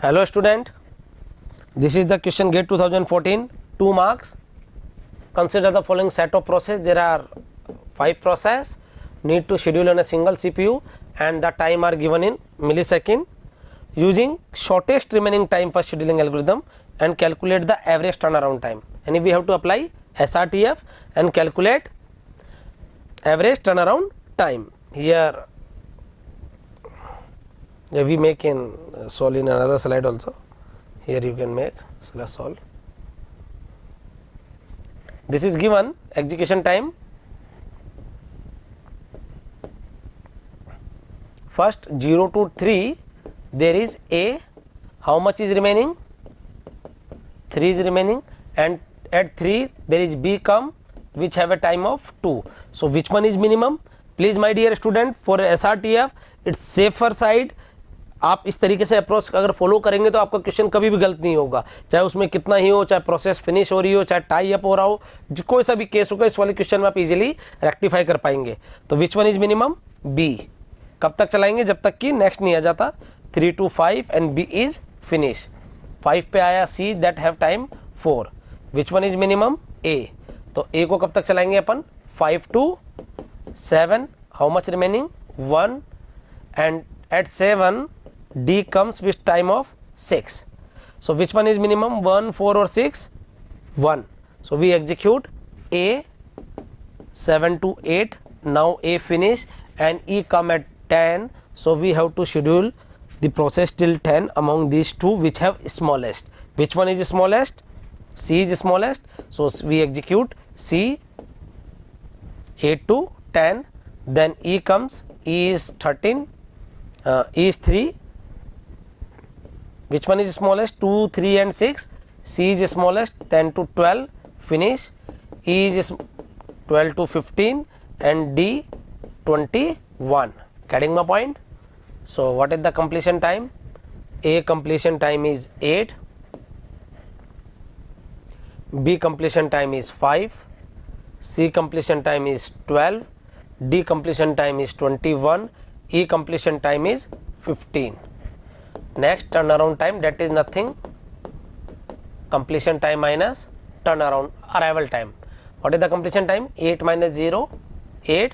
Hello student, this is the question GATE 2014, 2 marks. Consider the following set of process. There are 5 process need to schedule on a single CPU and the time are given in millisecond. Using shortest remaining time for scheduling algorithm and calculate the average turnaround time. And we have to apply SRTF and calculate average turnaround time. Here we make in solve in another slide also. Here you can make solve. This is given execution time. First 0 to 3 there is A, how much is remaining? 3 is remaining, and at 3 there is B come which have a time of 2. So which one is minimum? Please my dear student, for SRTF it's safer side. आप इस तरीके से approach अगर follow करेंगे तो आपका question कभी भी गलत नहीं होगा, चाहे उसमें कितना ही हो, चाहे प्रोसेस फिनिश हो रही हो, चाहे टाई अप हो रहा हो, कोई सा भी केस होगा इस वाले क्वेश्चन में आप इजीली रेक्टिफाई कर पाएंगे. तो which one is minimum? B. कब तक चलाएंगे? जब तक कि नेक्स्ट नहीं आ जाता. 3 to 5 and B is finish. 5 पे आया C that have time 4. Which one is minimum? A. तो ए को कब तक चलाएंगे अपन? 5 to 7. How much remaining? 1. And at 7 D comes with time of 6. So which one is minimum? 1, 4 or 6? 1. So we execute A 7 to 8. Now A finish and E come at 10. So we have to schedule the process till 10 among these two which have smallest. Which one is smallest? C is smallest. So we execute C 8 to 10. Then E comes. E is 13. E is 3. Which one is smallest? 2, 3 and 6. C is smallest. 10 to 12. Finish. E is 12 to 15 and D 21. Getting my point? So what is the completion time? A completion time is 8. B completion time is 5. C completion time is 12. D completion time is 21. E completion time is 15. Next turnaround time, that is nothing, completion time minus turnaround arrival time. What is the completion time? 8 minus 0 8,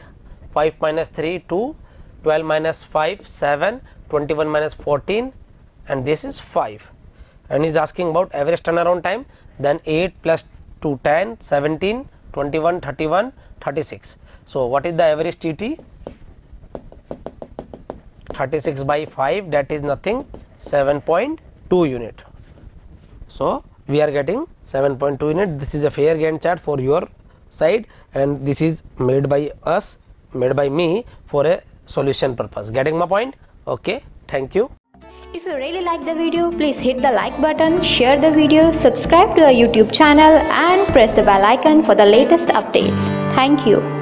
5 minus 3 2, 12 minus 5 7, 21 minus 14 and this is 5. And is asking about average turnaround time. Then 8 plus 2 10, 17, 21, 31, 36. So what is the average TT? 36 by 5, that is nothing, 7.2 unit. So we are getting 7.2 unit. This is a fair Gantt chart for your side and this is made by us, made by me for a solution purpose. Getting my point? Okay, thank you. If you really like the video, please hit the like button, share the video, subscribe to our YouTube channel and press the bell icon for the latest updates. Thank you.